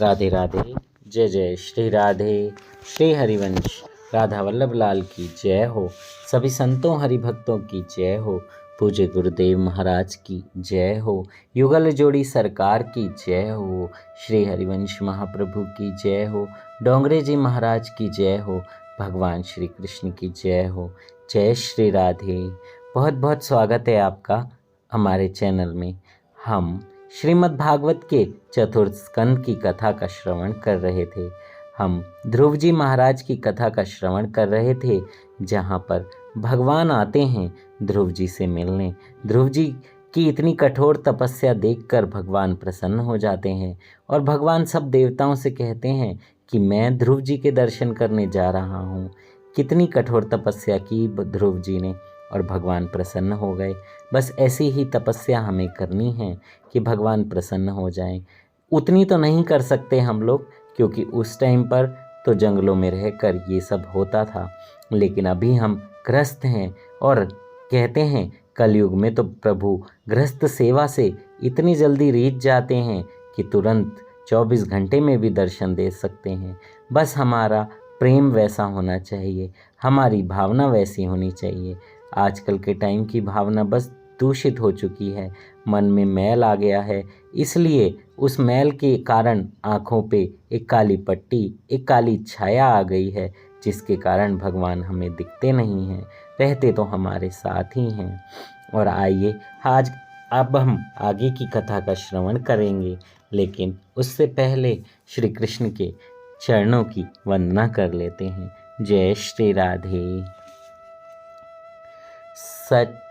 राधे राधे। जय जय श्री राधे। श्री हरिवंश राधा वल्लभ लाल की जय हो। सभी संतों हरिभक्तों की जय हो। पूज्य गुरुदेव महाराज की जय हो। युगल जोड़ी सरकार की जय हो। श्री हरिवंश महाप्रभु की जय हो। डोंगरे जी महाराज की जय हो। भगवान श्री कृष्ण की जय हो। जय श्री राधे। बहुत बहुत स्वागत है आपका हमारे चैनल में। हम श्रीमद् भागवत के चतुर्थ स्कंद की कथा का श्रवण कर रहे थे। हम ध्रुव जी महाराज की कथा का श्रवण कर रहे थे, जहाँ पर भगवान आते हैं ध्रुव जी से मिलने। ध्रुव जी की इतनी कठोर तपस्या देखकर भगवान प्रसन्न हो जाते हैं और भगवान सब देवताओं से कहते हैं कि मैं ध्रुव जी के दर्शन करने जा रहा हूँ। कितनी कठोर तपस्या की ध्रुव जी ने और भगवान प्रसन्न हो गए। बस ऐसी ही तपस्या हमें करनी है कि भगवान प्रसन्न हो जाएं। उतनी तो नहीं कर सकते हम लोग, क्योंकि उस टाइम पर तो जंगलों में रहकर ये सब होता था, लेकिन अभी हम गृहस्थ हैं और कहते हैं कलयुग में तो प्रभु गृहस्थ सेवा से इतनी जल्दी रीझ जाते हैं कि तुरंत 24 घंटे में भी दर्शन दे सकते हैं। बस हमारा प्रेम वैसा होना चाहिए, हमारी भावना वैसी होनी चाहिए। आजकल के टाइम की भावना बस दूषित हो चुकी है, मन में मैल आ गया है, इसलिए उस मैल के कारण आँखों पे एक काली पट्टी, एक काली छाया आ गई है, जिसके कारण भगवान हमें दिखते नहीं हैं, रहते तो हमारे साथ ही हैं। और आइए आज अब हम आगे की कथा का श्रवण करेंगे, लेकिन उससे पहले श्री कृष्ण के चरणों की वंदना कर लेते हैं। जय श्री राधे। सच्चिदानंद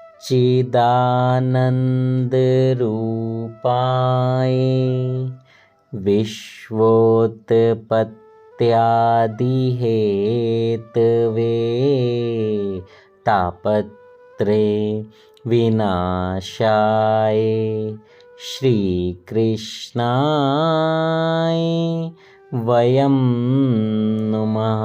रूपाय विश्वोत्पत्त्यादि हेतवे तापत्रे विनाशाय श्री कृष्णाय वयं नुमः।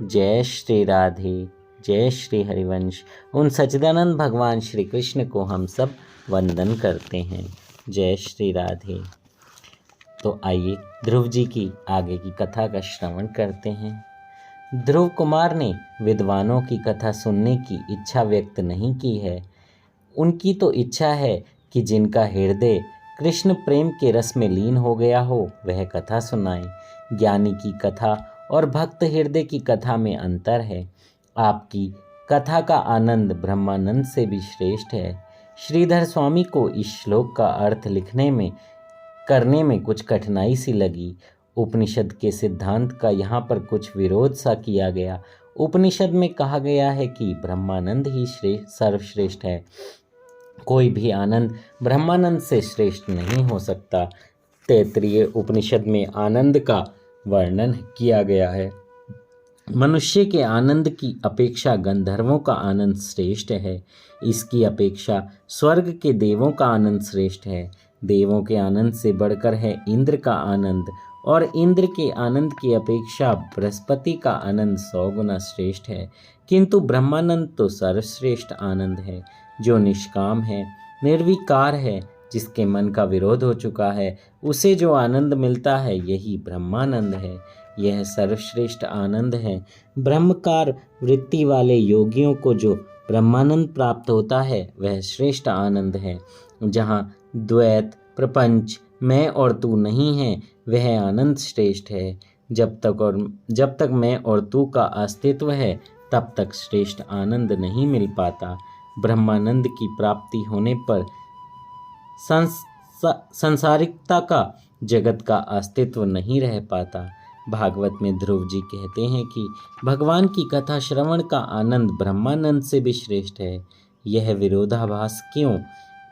जय श्री राधे। जय श्री हरिवंश। उन सच्चिदानंद भगवान श्री कृष्ण को हम सब वंदन करते हैं। जय श्री राधे। तो आइए ध्रुव जी की आगे की कथा का श्रवण करते हैं। ध्रुव कुमार ने विद्वानों की कथा सुनने की इच्छा व्यक्त नहीं की है। उनकी तो इच्छा है कि जिनका हृदय कृष्ण प्रेम के रस में लीन हो गया हो वह कथा सुनाए। ज्ञानी की कथा और भक्त हृदय की कथा में अंतर है। आपकी कथा का आनंद ब्रह्मानंद से भी श्रेष्ठ है। श्रीधर स्वामी को इस श्लोक का अर्थ करने में कुछ कठिनाई सी लगी। उपनिषद के सिद्धांत का यहाँ पर कुछ विरोध सा किया गया। उपनिषद में कहा गया है कि ब्रह्मानंद ही सर्वश्रेष्ठ है, कोई भी आनंद ब्रह्मानंद से श्रेष्ठ नहीं हो सकता। तैत्तिरीय उपनिषद में आनंद का वर्णन किया गया है। मनुष्य के आनंद की अपेक्षा गंधर्वों का आनंद श्रेष्ठ है। इसकी अपेक्षा स्वर्ग के देवों का आनंद श्रेष्ठ है। देवों के आनंद से बढ़कर है इंद्र का आनंद, और इंद्र के आनंद की अपेक्षा बृहस्पति का आनंद 100 गुना श्रेष्ठ है। किंतु ब्रह्मानंद तो सर्वश्रेष्ठ आनंद है, जो निष्काम है, निर्विकार है, जिसके मन का विरोध हो चुका है। उसे जो आनंद मिलता है यही ब्रह्मानंद है। यह सर्वश्रेष्ठ आनंद है। ब्रह्मकार वृत्ति वाले योगियों को जो ब्रह्मानंद प्राप्त होता है वह श्रेष्ठ आनंद है। जहाँ द्वैत, प्रपंच, मैं और तू नहीं है, वह आनंद श्रेष्ठ है। जब तक मैं और तू का अस्तित्व है तब तक श्रेष्ठ आनंद नहीं मिल पाता। ब्रह्मानंद की प्राप्ति होने पर संसारिकता का जगत का अस्तित्व नहीं रह पाता। भागवत में ध्रुव जी कहते हैं कि भगवान की कथा श्रवण का आनंद ब्रह्मानंद से भी श्रेष्ठ है। यह विरोधाभास क्यों?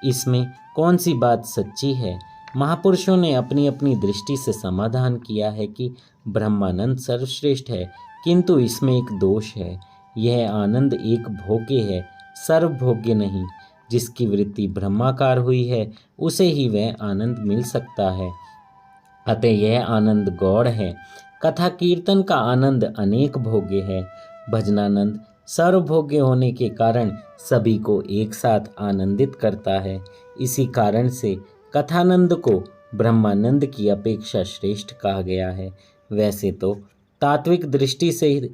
इसमें कौन सी बात सच्ची है? महापुरुषों ने अपनी अपनी दृष्टि से समाधान किया है कि ब्रह्मानंद सर्वश्रेष्ठ है, किंतु इसमें एक दोष है। यह आनंद एक भोग्य है, सर्वभोग्य नहीं। जिसकी वृत्ति ब्रह्माकार हुई है उसे ही वह आनंद मिल सकता है। अतः यह आनंद गौड़ है। कथा कीर्तन का आनंद अनेक भोग्य है। भजनानंद सर्वभोग्य होने के कारण सभी को एक साथ आनंदित करता है। इसी कारण से कथानंद को ब्रह्मानंद की अपेक्षा श्रेष्ठ कहा गया है। वैसे तो तात्विक दृष्टि से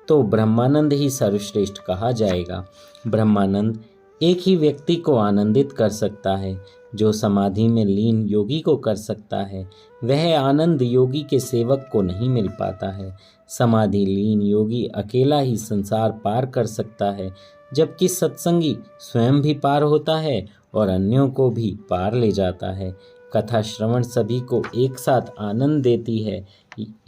तो ब्रह्मानंद ही सर्वश्रेष्ठ कहा जाएगा। ब्रह्मानंद एक ही व्यक्ति को आनंदित कर सकता है। जो समाधि में लीन योगी को कर सकता है, वह आनंद योगी के सेवक को नहीं मिल पाता है। समाधि लीन योगी अकेला ही संसार पार कर सकता है, जबकि सत्संगी स्वयं भी पार होता है और अन्यों को भी पार ले जाता है। कथा श्रवण सभी को एक साथ आनंद देती है।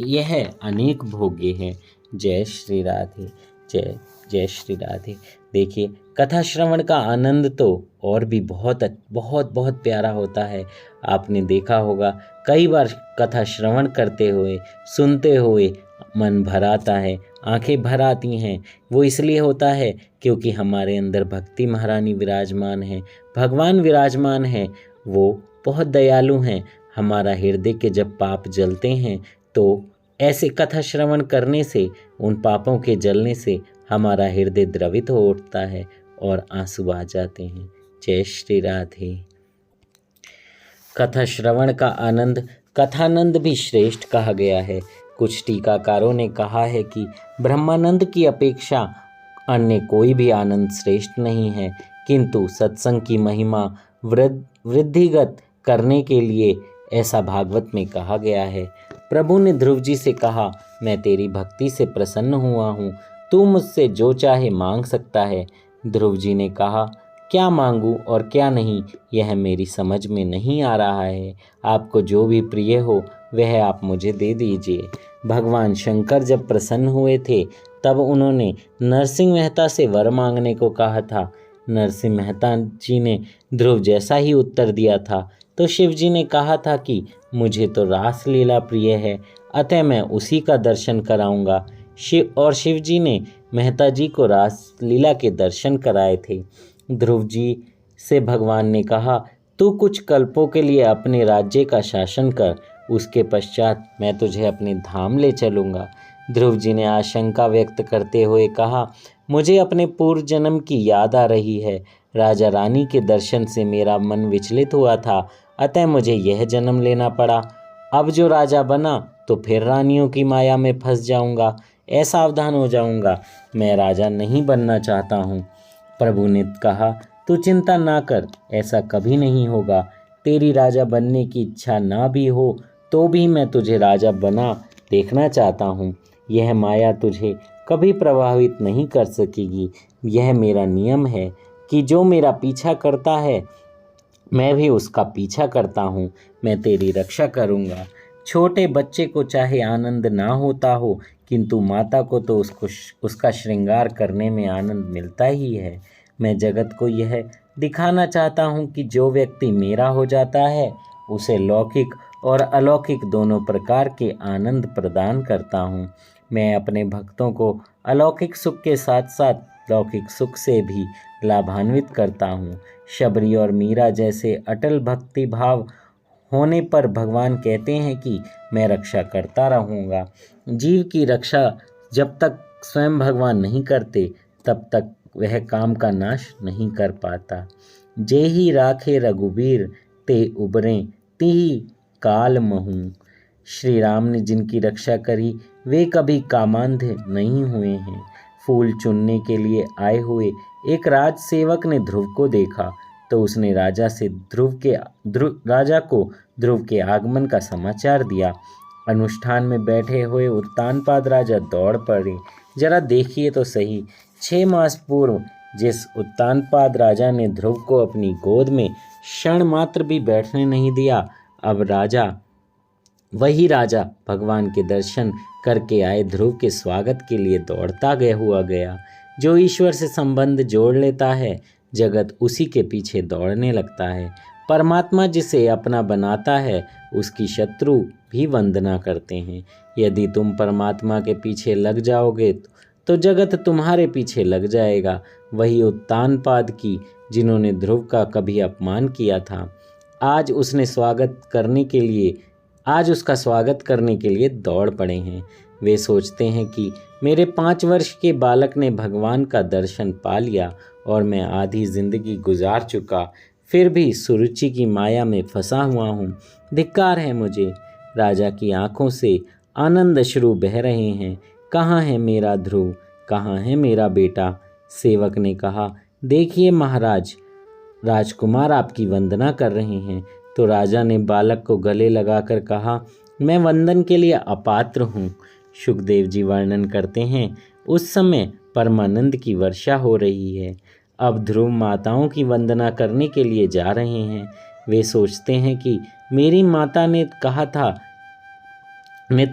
यह अनेक भोग्य है। जय श्री राधे। जय जय श्री राधे। देखिए, कथा श्रवण का आनंद तो और भी बहुत बहुत बहुत प्यारा होता है। आपने देखा होगा, कई बार कथा श्रवण करते हुए, सुनते हुए मन भर आता है, आंखें भर आती हैं। वो इसलिए होता है क्योंकि हमारे अंदर भक्ति महारानी विराजमान है, भगवान विराजमान है। वो बहुत दयालु हैं। हमारा हृदय के जब पाप जलते हैं तो ऐसे कथा श्रवण करने से, उन पापों के जलने से हमारा हृदय द्रवित हो उठता है और आंसू आ जाते हैं। जय श्री राधे। कथा श्रवण का आनंद कथानंद भी श्रेष्ठ कहा गया है। कुछ टीकाकारों ने कहा है कि ब्रह्मानंद की अपेक्षा अन्य कोई भी आनंद श्रेष्ठ नहीं है, किंतु सत्संग की महिमा वृद्धिगत करने के लिए ऐसा भागवत में कहा गया है। प्रभु ने ध्रुव जी से कहा, मैं तेरी भक्ति से प्रसन्न हुआ हूँ, तू मुझसे जो चाहे मांग सकता है। ध्रुव जी ने कहा, क्या मांगूं और क्या नहीं, यह मेरी समझ में नहीं आ रहा है। आपको जो भी प्रिय हो वह आप मुझे दे दीजिए। भगवान शंकर जब प्रसन्न हुए थे तब उन्होंने नरसिंह मेहता से वर मांगने को कहा था। नरसिंह मेहता जी ने ध्रुव जैसा ही उत्तर दिया था। तो शिव जी ने कहा था कि मुझे तो रासलीला प्रिय है, अतः मैं उसी का दर्शन कराऊंगा। शिव जी ने मेहता जी को रासलीला के दर्शन कराए थे। ध्रुव जी से भगवान ने कहा, तू कुछ कल्पों के लिए अपने राज्य का शासन कर, उसके पश्चात मैं तुझे अपने धाम ले चलूँगा। ध्रुव जी ने आशंका व्यक्त करते हुए कहा, मुझे अपने पूर्व जन्म की याद आ रही है। राजा रानी के दर्शन से मेरा मन विचलित हुआ था, अतः मुझे यह जन्म लेना पड़ा। अब जो राजा बना तो फिर रानियों की माया में फंस जाऊंगा। असावधान हो जाऊंगा। मैं राजा नहीं बनना चाहता हूँ। प्रभु ने कहा, तू चिंता ना कर, ऐसा कभी नहीं होगा। तेरी राजा बनने की इच्छा ना भी हो तो भी मैं तुझे राजा बना देखना चाहता हूँ। यह माया तुझे कभी प्रभावित नहीं कर सकेगी। यह मेरा नियम है कि जो मेरा पीछा करता है मैं भी उसका पीछा करता हूँ। मैं तेरी रक्षा करूँगा। छोटे बच्चे को चाहे आनंद ना होता हो, किंतु माता को तो उसका श्रृंगार करने में आनंद मिलता ही है। मैं जगत को यह दिखाना चाहता हूँ कि जो व्यक्ति मेरा हो जाता है उसे लौकिक और अलौकिक दोनों प्रकार के आनंद प्रदान करता हूँ। मैं अपने भक्तों को अलौकिक सुख के साथ साथ लौकिक सुख से भी लाभान्वित करता हूँ। शबरी और मीरा जैसे अटल भक्ति भाव होने पर भगवान कहते हैं कि मैं रक्षा करता रहूँगा। जीव की रक्षा जब तक स्वयं भगवान नहीं करते तब तक वह काम का नाश नहीं कर पाता। जे ही राखे रघुबीर ते उबरें तिहि काल महूँ। श्री राम ने जिनकी रक्षा करी वे कभी कामांध नहीं हुए हैं। फूल चुनने के लिए आए हुए एक राज सेवक ने ध्रुव को देखा तो उसने राजा को ध्रुव के आगमन का समाचार दिया। अनुष्ठान में बैठे हुए उत्तानपाद राजा दौड़ पड़े। जरा देखिए तो सही, 6 मास पूर्व जिस उत्तानपाद राजा ने ध्रुव को अपनी गोद में क्षण मात्र भी बैठने नहीं दिया, अब वही राजा भगवान के दर्शन करके आए ध्रुव के स्वागत के लिए दौड़ता गया। जो ईश्वर से संबंध जोड़ लेता है, जगत उसी के पीछे दौड़ने लगता है। परमात्मा जिसे अपना बनाता है उसकी शत्रु भी वंदना करते हैं। यदि तुम परमात्मा के पीछे लग जाओगे तो जगत तुम्हारे पीछे लग जाएगा। वही उत्तानपाद की जिन्होंने ध्रुव का कभी अपमान किया था, आज उसका स्वागत करने के लिए दौड़ पड़े हैं। वे सोचते हैं कि मेरे 5 वर्ष के बालक ने भगवान का दर्शन पा लिया और मैं आधी जिंदगी गुजार चुका, फिर भी सुरुचि की माया में फंसा हुआ हूँ। धिक्कार है मुझे। राजा की आंखों से आनंद अश्रु बह रहे हैं। कहाँ है मेरा ध्रुव, कहाँ है मेरा बेटा? सेवक ने कहा, देखिए महाराज, राजकुमार आपकी वंदना कर रहे हैं। तो राजा ने बालक को गले लगाकर कहा, मैं वंदन के लिए अपात्र हूँ। सुखदेव जी वर्णन करते हैं, उस समय परमानंद की वर्षा हो रही है। अब ध्रुव माताओं की वंदना करने के लिए जा रहे हैं। वे सोचते हैं कि मेरी माता ने तो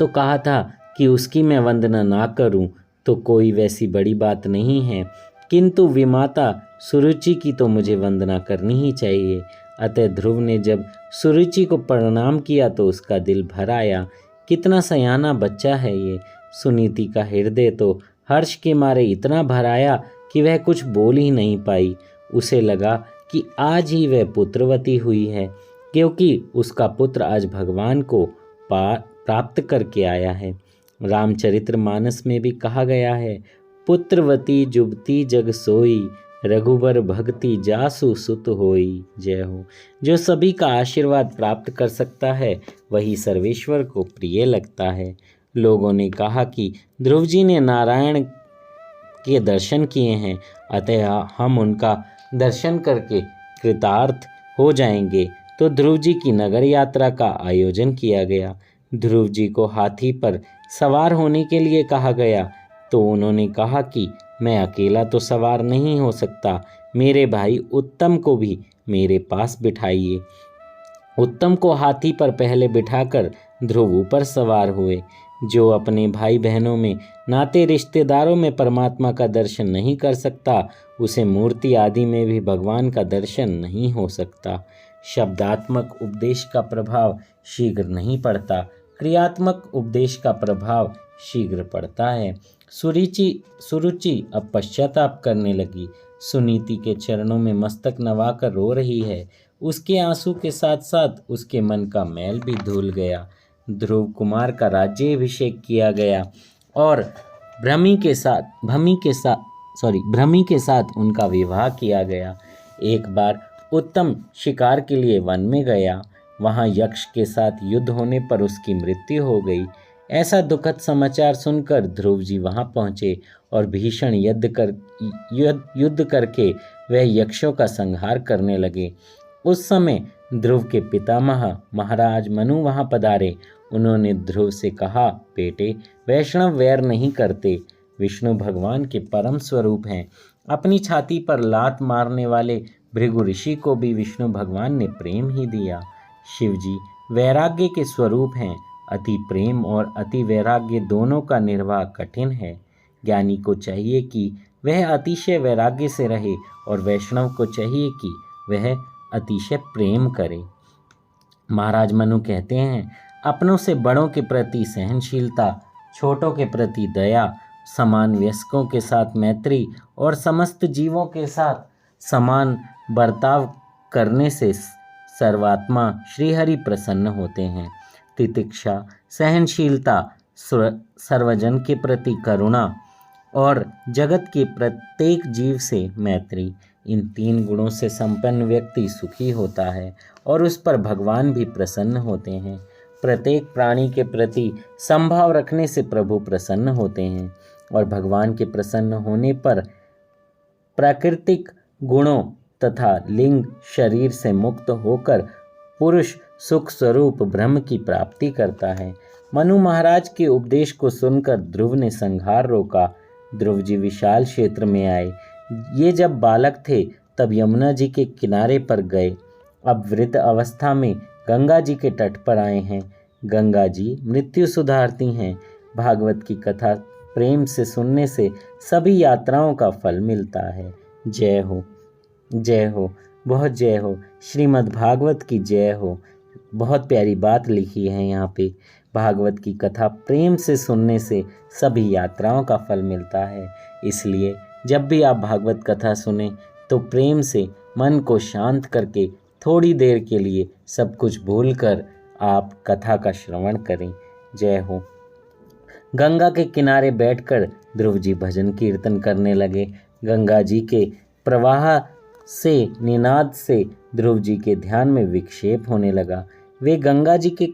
कहा था कि उसकी मैं वंदना ना करूं, तो कोई वैसी बड़ी बात नहीं है, किंतु विमाता सुरुचि की तो मुझे वंदना करनी ही चाहिए। अतः ध्रुव ने जब सुरुचि को प्रणाम किया तो उसका दिल भर आया। कितना सयाना बच्चा है ये। सुनीति का हृदय तो हर्ष के मारे इतना भर आया कि वह कुछ बोल ही नहीं पाई। उसे लगा कि आज ही वह पुत्रवती हुई है, क्योंकि उसका पुत्र आज भगवान को प्राप्त करके आया है। रामचरितमानस में भी कहा गया है, पुत्रवती जुबती जग सोई, रघुबर भक्ति जासु सुत होई। जय हो। जो सभी का आशीर्वाद प्राप्त कर सकता है वही सर्वेश्वर को प्रिय लगता है। लोगों ने कहा कि ध्रुव जी ने नारायण के दर्शन किए हैं, अतः हम उनका दर्शन करके कृतार्थ हो जाएंगे। तो ध्रुव जी की नगर यात्रा का आयोजन किया गया। ध्रुव जी को हाथी पर सवार होने के लिए कहा गया, तो उन्होंने कहा कि मैं अकेला तो सवार नहीं हो सकता, मेरे भाई उत्तम को भी मेरे पास बिठाइए। उत्तम को हाथी पर पहले बिठाकर ध्रुव ऊपर सवार हुए। जो अपने भाई बहनों में, नाते रिश्तेदारों में परमात्मा का दर्शन नहीं कर सकता, उसे मूर्ति आदि में भी भगवान का दर्शन नहीं हो सकता। शब्दात्मक उपदेश का प्रभाव शीघ्र नहीं पड़ता, क्रियात्मक उपदेश का प्रभाव शीघ्र पड़ता है। सुरुचि अब पश्चाताप करने लगी। सुनीति के चरणों में मस्तक नवाकर रो रही है। उसके आंसू के साथ साथ उसके मन का मैल भी धुल गया। ध्रुव कुमार का राज्याभिषेक किया गया और भ्रमी के साथ उनका विवाह किया गया। एक बार उत्तम शिकार के लिए वन में गया। वहां यक्ष के साथ युद्ध होने पर उसकी मृत्यु हो गई। ऐसा दुखद समाचार सुनकर ध्रुव जी वहां पहुंचे और भीषण युद्ध करके वह यक्षों का संहार करने लगे। उस समय ध्रुव के पितामह महाराज मनु वहां पधारे। उन्होंने ध्रुव से कहा, बेटे, वैष्णव वैर नहीं करते, विष्णु भगवान के परम स्वरूप हैं। अपनी छाती पर लात मारने वाले भृगु ऋषि को भी विष्णु भगवान ने प्रेम ही दिया। शिव जी वैराग्य के स्वरूप हैं। अति प्रेम और अति वैराग्य दोनों का निर्वाह कठिन है। ज्ञानी को चाहिए कि वह अतिशय वैराग्य से रहे और वैष्णव को चाहिए कि वह अतिशय प्रेम करे। महाराज मनु कहते हैं, अपनों से बड़ों के प्रति सहनशीलता, छोटों के प्रति दया, समान वयस्कों के साथ मैत्री और समस्त जीवों के साथ समान बर्ताव करने से सर्वात्मा श्रीहरि प्रसन्न होते हैं। तितिक्षा, सहनशीलता, सर्वजन के प्रति करुणा और जगत के प्रत्येक जीव से मैत्री, इन 3 गुणों से संपन्न व्यक्ति सुखी होता है और उस पर भगवान भी प्रसन्न होते हैं। प्रत्येक प्राणी के प्रति संभाव रखने से प्रभु प्रसन्न होते हैं और भगवान के प्रसन्न होने पर प्राकृतिक गुणों तथा लिंग शरीर से मुक्त होकर पुरुष सुख स्वरूप ब्रह्म की प्राप्ति करता है। मनु महाराज के उपदेश को सुनकर ध्रुव ने संहार रोका। ध्रुव जी विशाल क्षेत्र में आए। ये जब बालक थे तब यमुना जी के किनारे पर गए। अब वृद्ध अवस्था में गंगा जी के तट पर आए हैं। गंगा जी मृत्यु सुधारती हैं। भागवत की कथा प्रेम से सुनने से सभी यात्राओं का फल मिलता है। जय हो, जय हो, बहुत जय हो। श्रीमद् भागवत की जय हो। बहुत प्यारी बात लिखी है यहाँ पे। भागवत की कथा प्रेम से सुनने से सभी यात्राओं का फल मिलता है। इसलिए जब भी आप भागवत कथा सुने तो प्रेम से मन को शांत करके थोड़ी देर के लिए सब कुछ भूलकर आप कथा का श्रवण करें। जय हो। गंगा के किनारे बैठकर ध्रुव जी भजन कीर्तन करने लगे। गंगा जी के प्रवाह से, निनाद से ध्रुव जी के ध्यान में विक्षेप होने लगा। वे गंगा जी के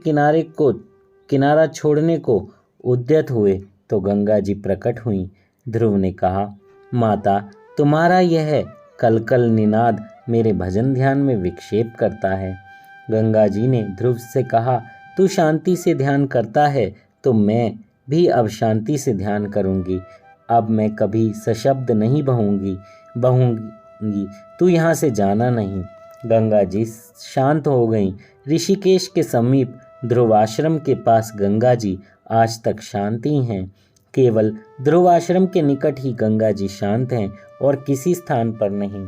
किनारा छोड़ने को उद्यत हुए तो गंगा जी प्रकट हुईं। ध्रुव ने कहा, माता, तुम्हारा यह कलकल निनाद मेरे भजन ध्यान में विक्षेप करता है। गंगा जी ने ध्रुव से कहा, तू शांति से ध्यान करता है तो मैं भी अब शांति से ध्यान करूंगी। अब मैं कभी सशब्द नहीं बहूंगी। तू यहाँ से जाना नहीं। गंगा जी शांत हो गईं। ऋषिकेश के समीप ध्रुवाश्रम के पास गंगा जी आज तक शांति हैं। केवल ध्रुवाश्रम के निकट ही गंगा जी शांत हैं और किसी स्थान पर नहीं।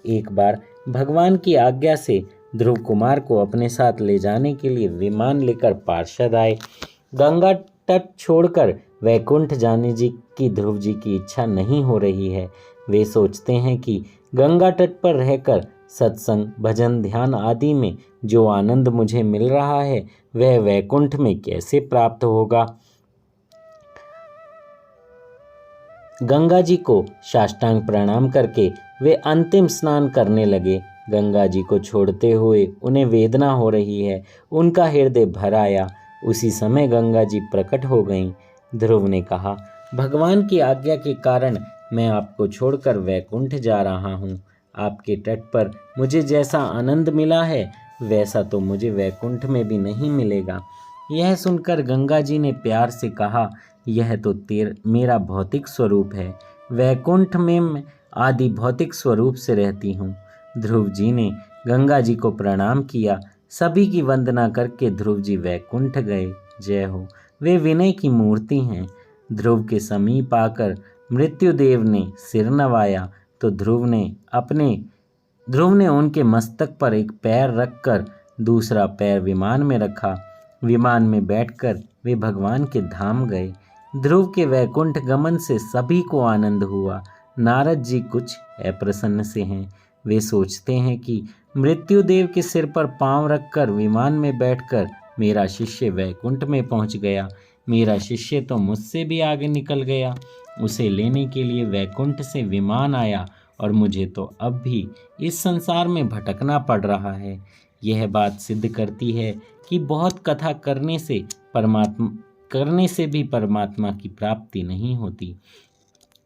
एक बार भगवान की आज्ञा से ध्रुव कुमार को अपने साथ ले जाने के लिए विमान लेकर पार्षद आए। गंगा तट छोड़कर वैकुंठ जाने की ध्रुव जी की इच्छा नहीं हो रही है। वे सोचते हैं कि गंगा तट पर रहकर सत्संग, भजन, ध्यान आदि में जो आनंद मुझे मिल रहा है वह वैकुंठ में कैसे प्राप्त होगा। गंगा जी को साष्टांग प्रणाम करके वे अंतिम स्नान करने लगे। गंगा जी को छोड़ते हुए उन्हें वेदना हो रही है। उनका हृदय भर आया। उसी समय गंगा जी प्रकट हो गईं। ध्रुव ने कहा, भगवान की आज्ञा के कारण मैं आपको छोड़कर वैकुंठ जा रहा हूँ। आपके तट पर मुझे जैसा आनंद मिला है वैसा तो मुझे वैकुंठ में भी नहीं मिलेगा। यह सुनकर गंगा जी ने प्यार से कहा, यह तो मेरा भौतिक स्वरूप है। वैकुंठ में मैं आदि भौतिक स्वरूप से रहती हूँ। ध्रुव जी ने गंगा जी को प्रणाम किया। सभी की वंदना करके ध्रुव जी वैकुंठ गए। जय हो, वे विनय की मूर्ति हैं। ध्रुव के समीप आकर मृत्युदेव ने सिर नवाया तो ध्रुव ने उनके मस्तक पर एक पैर रखकर दूसरा पैर विमान में रखा। विमान में बैठकर वे भगवान के धाम गए। ध्रुव के वैकुंठ गमन से सभी को आनंद हुआ। नारद जी कुछ अप्रसन्न से हैं। वे सोचते हैं कि मृत्युदेव के सिर पर पांव रखकर विमान में बैठकर मेरा शिष्य वैकुंठ में पहुंच गया। मेरा शिष्य तो मुझसे भी आगे निकल गया। उसे लेने के लिए वैकुंठ से विमान आया और मुझे तो अब भी इस संसार में भटकना पड़ रहा है। यह बात सिद्ध करती है कि बहुत कथा करने से भी परमात्मा की प्राप्ति नहीं होती।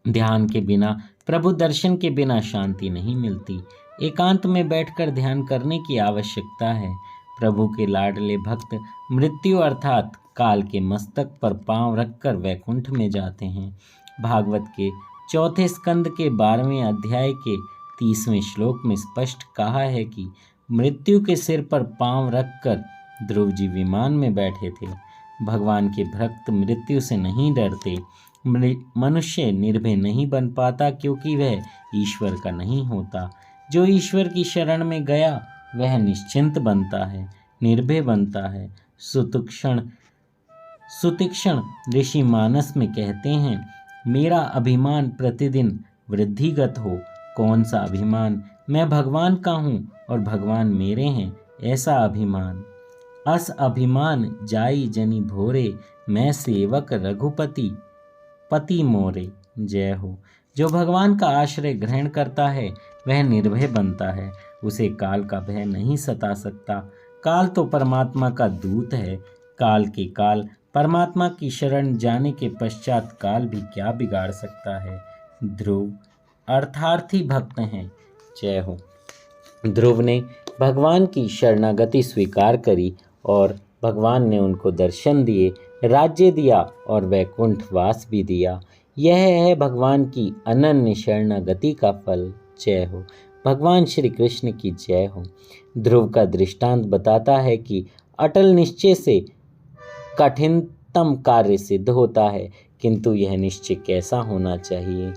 ध्यान के बिना, प्रभु दर्शन के बिना शांति नहीं मिलती। एकांत में बैठकर ध्यान करने की आवश्यकता है। प्रभु के लाडले भक्त मृत्यु अर्थात काल के मस्तक पर पांव रखकर वैकुंठ में जाते हैं। भागवत के चौथे स्कंद के 12वें अध्याय के 30वें श्लोक में स्पष्ट कहा है कि मृत्यु के सिर पर पांव रखकर ध्रुव जी विमान में बैठे थे। भगवान के भक्त मृत्यु से नहीं डरते। मनुष्य निर्भय नहीं बन पाता क्योंकि वह ईश्वर का नहीं होता। जो ईश्वर की शरण में गया वह निश्चिंत बनता है, निर्भय बनता है। सुतीक्ष्ण ऋषि मानस में कहते हैं, मेरा अभिमान प्रतिदिन वृद्धिगत हो। कौन सा अभिमान? मैं भगवान का हूँ और भगवान मेरे हैं, ऐसा अभिमान। अस अभिमान जाई जनि भोरे, मैं सेवक रघुपति पति मोरे। जय हो। जो भगवान का आश्रय ग्रहण करता है वह निर्भय बनता है। उसे काल का भय नहीं सता सकता। काल तो परमात्मा का दूत है। काल के काल परमात्मा की शरण जाने के पश्चात काल भी क्या बिगाड़ सकता है। ध्रुव अर्थार्थी भक्त हैं। जय हो। ध्रुव ने भगवान की शरणागति स्वीकार करी और भगवान ने उनको दर्शन दिए, राज्य दिया और वैकुंठ वास भी दिया। यह है भगवान की अनन्य शरणागति का फल। जय हो। भगवान श्री कृष्ण की जय हो। ध्रुव का दृष्टांत बताता है कि अटल निश्चय से कठिनतम कार्य सिद्ध होता है, किंतु यह निश्चय कैसा होना चाहिए?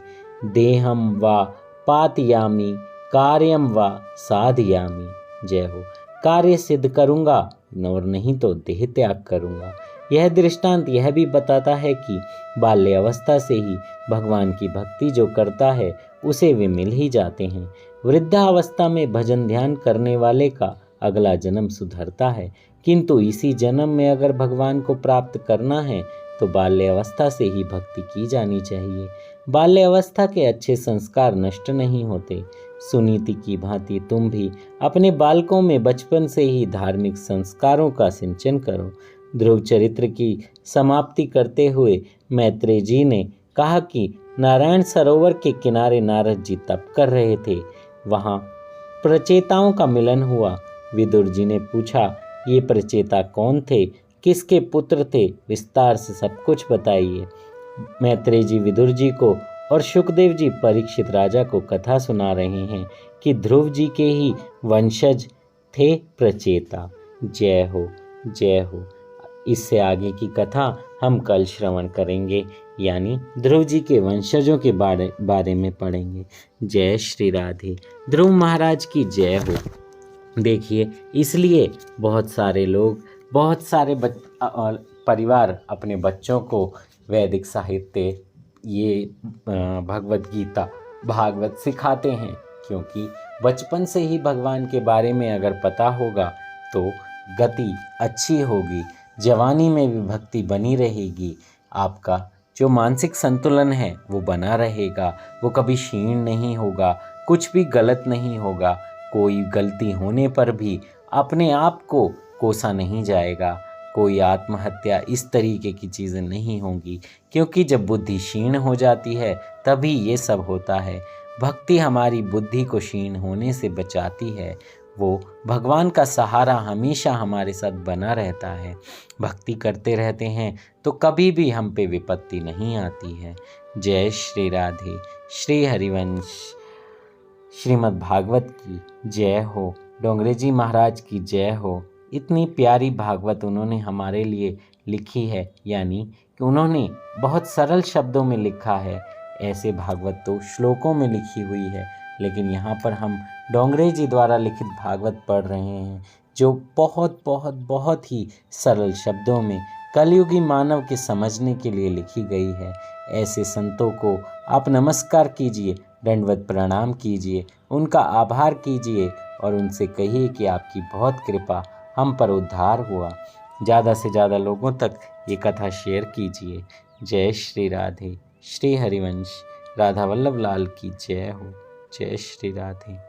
देहम वा पातयामि कार्यम वा साधयामि। जय हो। कार्य सिद्ध करूँगा और नहीं तो देह त्याग करूँगा। यह दृष्टांत यह भी बताता है कि बाल्य अवस्था से ही भगवान की भक्ति जो करता है उसे वे मिल ही जाते हैं। वृद्धावस्था में भजन ध्यान करने वाले का अगला जन्म सुधरता है, किंतु इसी जन्म में अगर भगवान को प्राप्त करना है तो बाल्य अवस्था से ही भक्ति की जानी चाहिए। बाल्य अवस्था के अच्छे संस्कार नष्ट नहीं होते। सुनीति की भांति तुम भी अपने बालकों में बचपन से ही धार्मिक संस्कारों का सिंचन करो। ध्रुव चरित्र की समाप्ति करते हुए मैत्रेय जी ने कहा कि नारायण सरोवर के किनारे नारद जी तप कर रहे थे। वहां प्रचेताओं का मिलन हुआ। विदुर जी ने पूछा, ये प्रचेता कौन थे, किसके पुत्र थे, विस्तार से सब कुछ बताइए। मैत्रेय जी विदुर जी को और सुखदेव जी परीक्षित राजा को कथा सुना रहे हैं कि ध्रुव जी के ही वंशज थे प्रचेता। जय हो, जय हो। इससे आगे की कथा हम कल श्रवण करेंगे, यानी ध्रुव जी के वंशजों के बारे में पढ़ेंगे। जय श्री राधे। ध्रुव महाराज की जय हो। देखिए, इसलिए बहुत सारे लोग, बहुत सारे परिवार अपने बच्चों को वैदिक साहित्य, ये भगवत गीता, भागवत सिखाते हैं, क्योंकि बचपन से ही भगवान के बारे में अगर पता होगा तो गति अच्छी होगी, जवानी में भी भक्ति बनी रहेगी, आपका जो मानसिक संतुलन है वो बना रहेगा, वो कभी क्षीण नहीं होगा, कुछ भी गलत नहीं होगा, कोई गलती होने पर भी अपने आप को कोसा नहीं जाएगा, कोई आत्महत्या इस तरीके की चीज़ें नहीं होंगी, क्योंकि जब बुद्धि क्षीण हो जाती है तभी ये सब होता है। भक्ति हमारी बुद्धि को क्षीण होने से बचाती है। वो भगवान का सहारा हमेशा हमारे साथ बना रहता है। भक्ति करते रहते हैं तो कभी भी हम पे विपत्ति नहीं आती है। जय श्री राधे। श्री हरिवंश श्रीमद् भागवत की जय हो। डोंगरे जी महाराज की जय हो। इतनी प्यारी भागवत उन्होंने हमारे लिए लिखी है, यानी कि उन्होंने बहुत सरल शब्दों में लिखा है। ऐसे भागवत तो श्लोकों में लिखी हुई है, लेकिन यहाँ पर हम डोंगरे जी द्वारा लिखित भागवत पढ़ रहे हैं, जो बहुत बहुत बहुत ही सरल शब्दों में कलयुगी मानव के समझने के लिए लिखी गई है। ऐसे संतों को आप नमस्कार कीजिए, दंडवत प्रणाम कीजिए, उनका आभार कीजिए और उनसे कहिए कि आपकी बहुत कृपा हम पर उद्धार हुआ। ज़्यादा से ज़्यादा लोगों तक ये कथा शेयर कीजिए। जय श्री राधे। श्री हरिवंश राधा वल्लभ लाल की जय हो। जय श्री राधे।